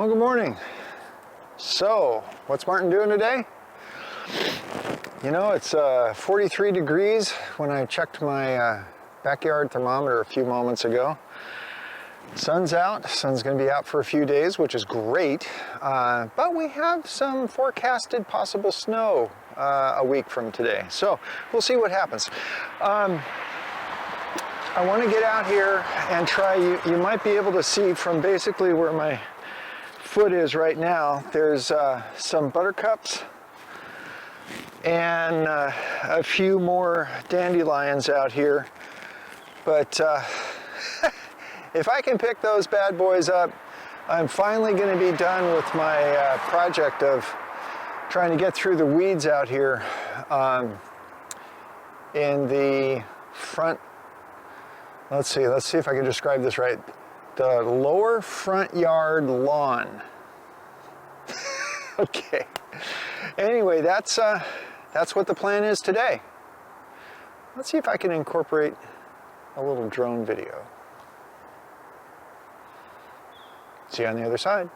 Well, good morning. So, what's Martin doing today? You know, it's 43 degrees when I checked my backyard thermometer a few moments ago. Sun's out. Sun's going to be out for a few days, which is great. But we have some forecasted possible snow a week from today. So, we'll see what happens. I want to get out here and try, you might be able to see from basically where my foot is right now, there's some buttercups and a few more dandelions out here. But if I can pick those bad boys up, I'm finally going to be done with my project of trying to get through the weeds out here in the front. Let's see if I can describe this right. The lower front yard lawn. Okay. Anyway, that's what the plan is today. Let's see if I can incorporate a little drone video. See you on the other side.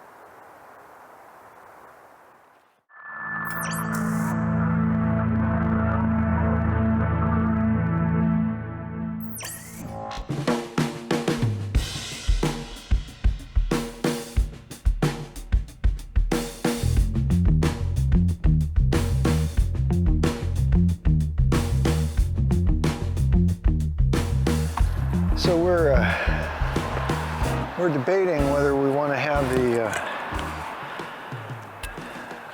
So we're debating whether we want to have the,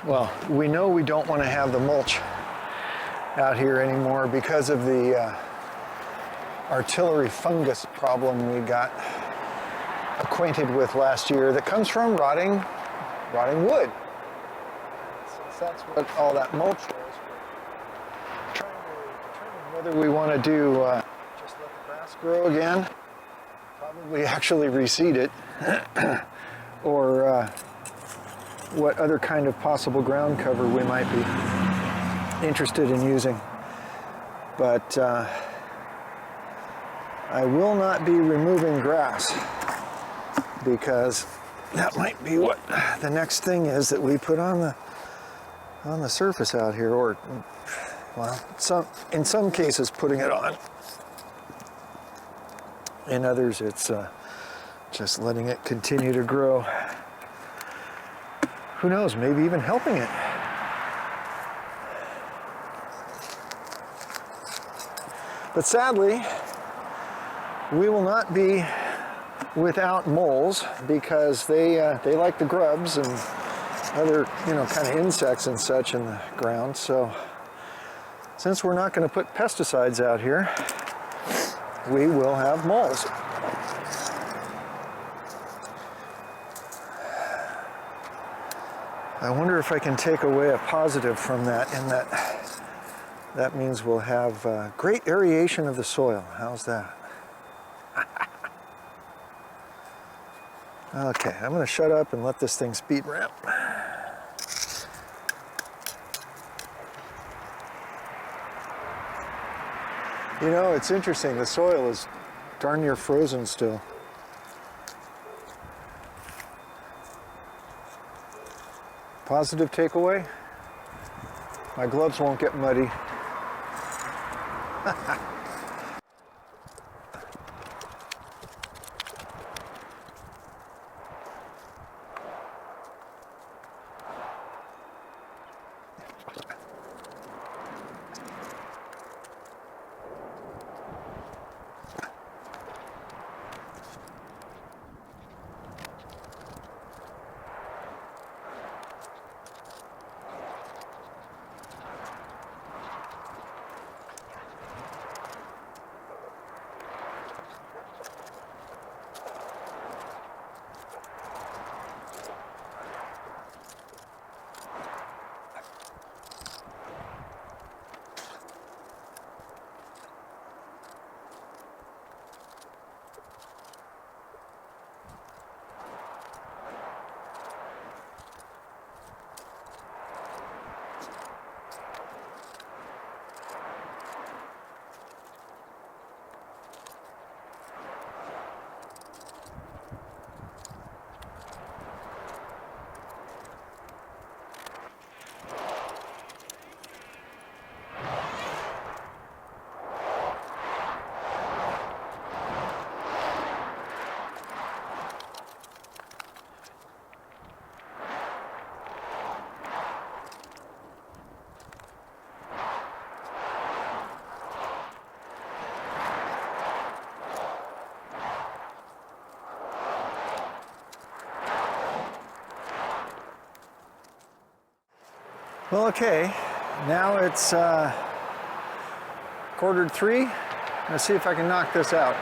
well, we know we don't want to have the mulch out here anymore because of the artillery fungus problem we got acquainted with last year that comes from rotting wood. Since that's what all that mulch was, we're trying to determine whether we want to do just let the grass grow again, probably actually reseed it, or what other kind of possible ground cover we might be interested in using. But I will not be removing grass because that might be what the next thing is that we put on the surface out here, or well, in some cases putting it on. In others, it's just letting it continue to grow. Who knows, maybe even helping it. But sadly, we will not be without moles because they like the grubs and other, kind of insects and such in the ground. So since we're not going to put pesticides out here, we will have moles. I wonder if I can take away a positive from that, in that means we'll have great aeration of the soil. How's that? Okay, I'm going to shut up and let this thing speed ramp. You know, it's interesting, the soil is darn near frozen still. Positive takeaway, my gloves won't get muddy. Well, okay, now it's 2:45. Let's see if I can knock this out.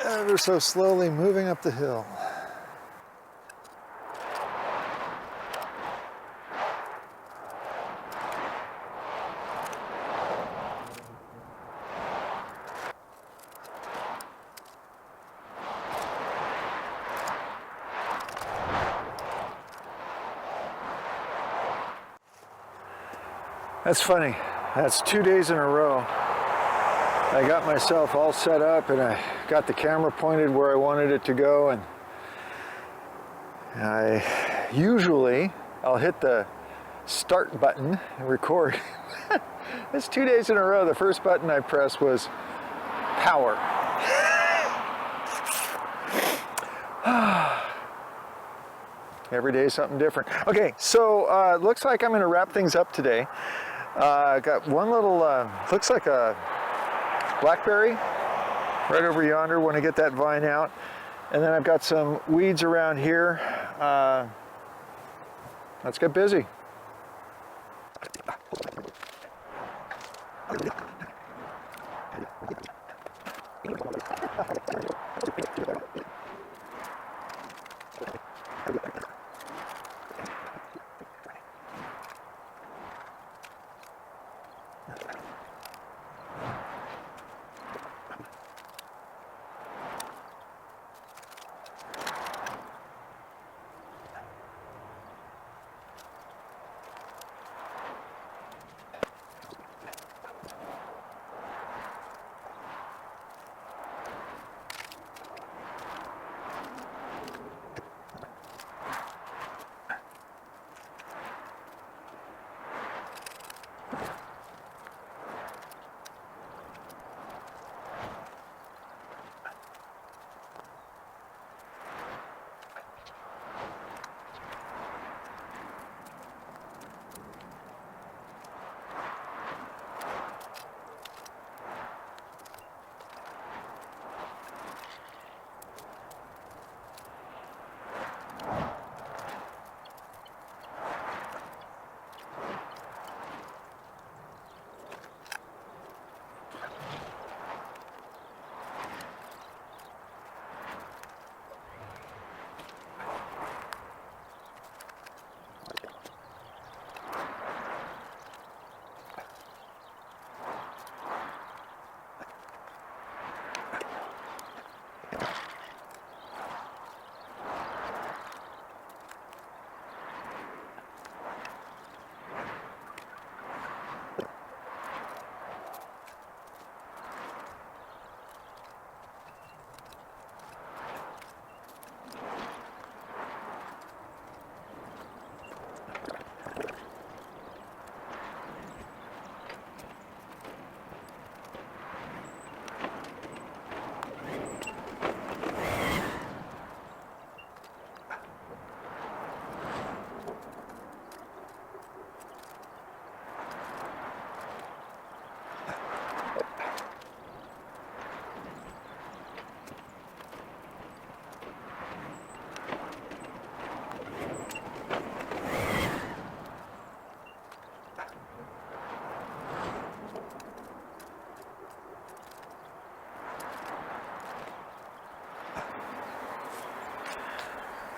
Ever so slowly moving up the hill. That's funny. That's 2 days in a row. I got myself all set up and I got the camera pointed where I wanted it to go, and I'll hit the start button and record. It's 2 days in a row. The first button I pressed was power. Every day something different. Okay, so looks like I'm going to wrap things up today. I got one little, looks like a blackberry right over yonder. Want to get that vine out. And then I've got some weeds around here. Let's get busy.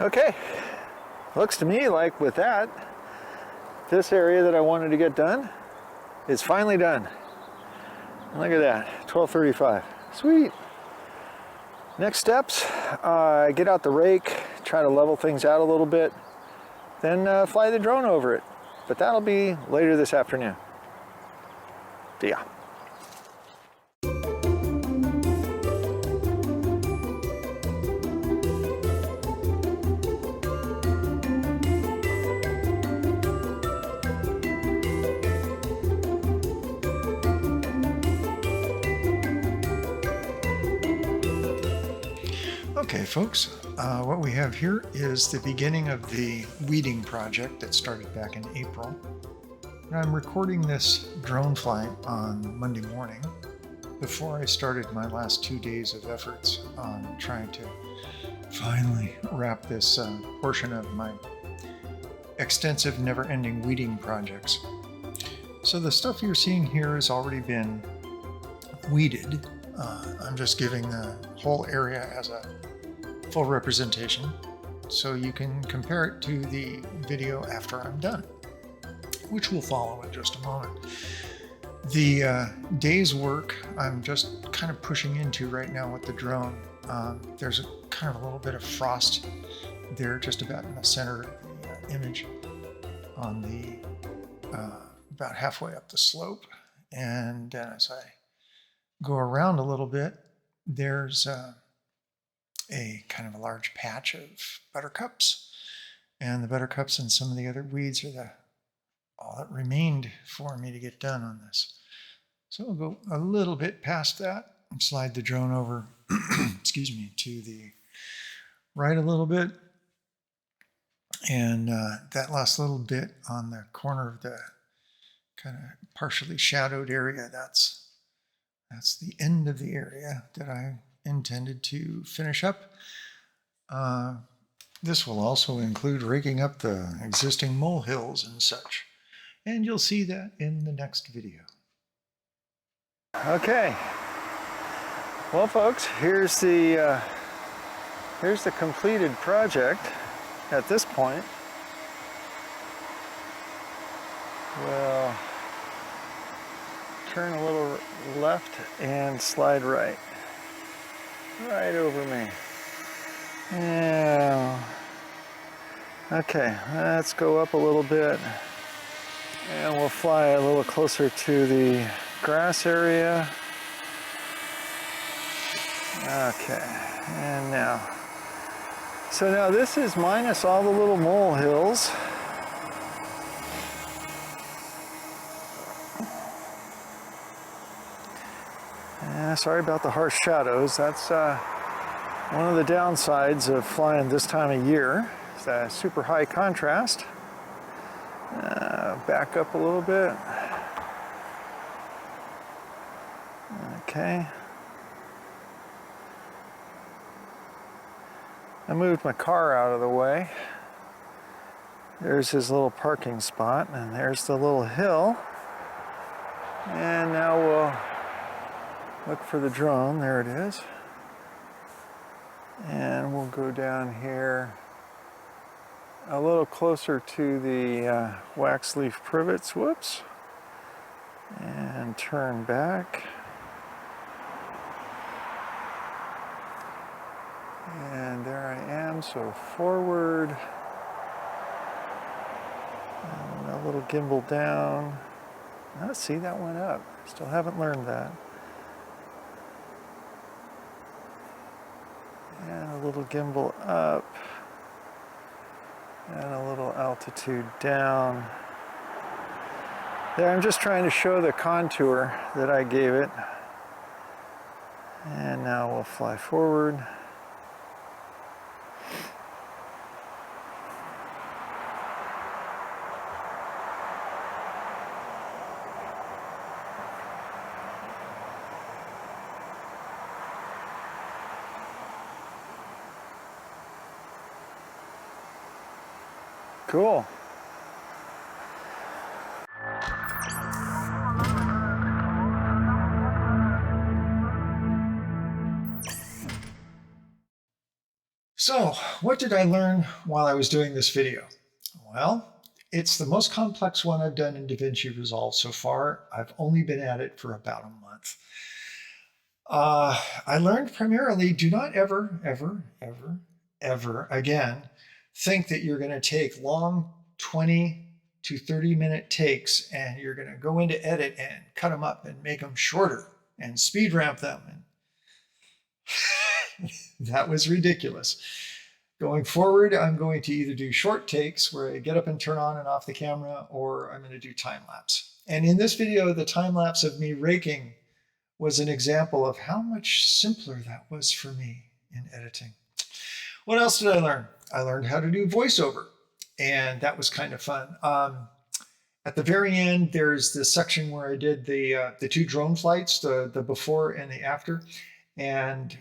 Okay, looks to me like with that, this area that I wanted to get done is finally done. Look at that, 12:35. Sweet. Next steps, get out the rake, try to level things out a little bit, then fly the drone over it. But that'll be later this afternoon. See ya. Okay folks, what we have here is the beginning of the weeding project that started back in April. And I'm recording this drone flight on Monday morning before I started my last 2 days of efforts on trying to finally wrap this portion of my extensive never-ending weeding projects. So the stuff you're seeing here has already been weeded. I'm just giving the whole area as a full representation so you can compare it to the video after I'm done, which will follow in just a moment. The day's work I'm just kind of pushing into right now with the drone. There's a kind of a little bit of frost there just about in the center of the image on the about halfway up the slope, and as I go around a little bit, there's a kind of a large patch of buttercups, and the buttercups and some of the other weeds are all that remained for me to get done on this. So I'll go a little bit past that and slide the drone over, excuse me, to the right a little bit, and that last little bit on the corner of the kind of partially shadowed area, that's the end of the area that I intended to finish up. This will also include raking up the existing molehills and such, and you'll see that in the next video. Okay, well folks, here's the completed project at this point. We'll turn a little left and slide right over me. Yeah. Okay, let's go up a little bit and we'll fly a little closer to the grass area. Okay, and now. So now this is minus all the little molehills. Sorry about the harsh shadows. That's one of the downsides of flying this time of year. It's a super high contrast. Back up a little bit. Okay. I moved my car out of the way. There's his little parking spot, and there's the little hill. And now we'll look for the drone. There it is. And we'll go down here a little closer to the wax leaf privets. Whoops. And turn back. And there I am, so forward. And a little gimbal down. Oh, see, that went up. Still haven't learned that. And a little gimbal up. And a little altitude down. There, I'm just trying to show the contour that I gave it. And now we'll fly forward. Cool. So, what did I learn while I was doing this video? Well, it's the most complex one I've done in DaVinci Resolve so far. I've only been at it for about a month. I learned primarily, do not ever, ever, ever, ever again think that you're going to take long 20 to 30-minute takes and you're going to go into edit and cut them up and make them shorter and speed ramp them. And that was ridiculous. Going forward, I'm going to either do short takes where I get up and turn on and off the camera, or I'm going to do time lapse. And in this video, the time lapse of me raking was an example of how much simpler that was for me in editing. What else did I learn? I learned how to do voiceover, and that was kind of fun. At the very end, there's this section where I did the two drone flights, the before and the after, and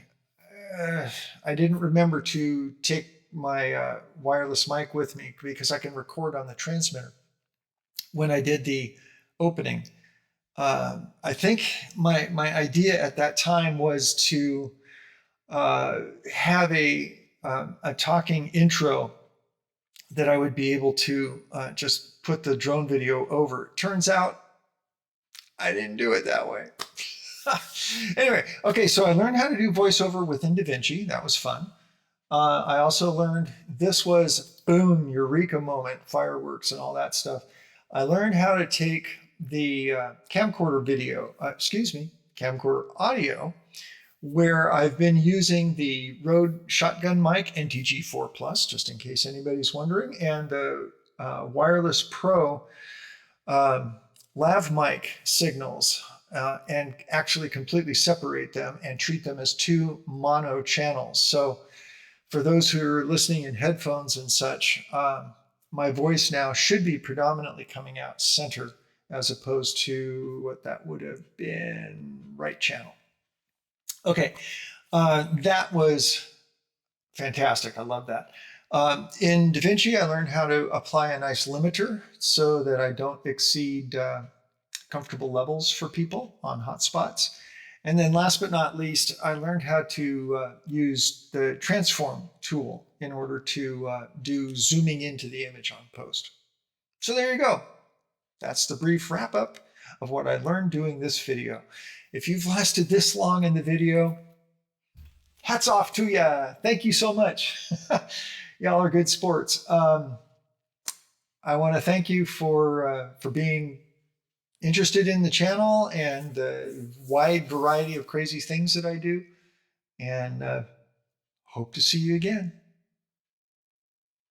I didn't remember to take my wireless mic with me because I can record on the transmitter when I did the opening. I think my idea at that time was to have a talking intro that I would be able to just put the drone video over. Turns out I didn't do it that way. Anyway, okay, so I learned how to do voiceover within DaVinci. That was fun. I also learned, this was boom, eureka moment, fireworks and all that stuff. I learned how to take the camcorder audio, where I've been using the Rode Shotgun mic NTG4 Plus, just in case anybody's wondering, and the Wireless Pro lav mic signals, and actually completely separate them and treat them as two mono channels. So for those who are listening in headphones and such, my voice now should be predominantly coming out center as opposed to what that would have been right channel. Okay, that was fantastic. I love that. In DaVinci, I learned how to apply a nice limiter so that I don't exceed comfortable levels for people on hotspots. And then last but not least, I learned how to use the transform tool in order to do zooming into the image on post. So there you go. That's the brief wrap up of what I learned doing this video. If you've lasted this long in the video, hats off to ya. Thank you so much. Y'all are good sports. I want to thank you for being interested in the channel and the wide variety of crazy things that I do, and hope to see you again.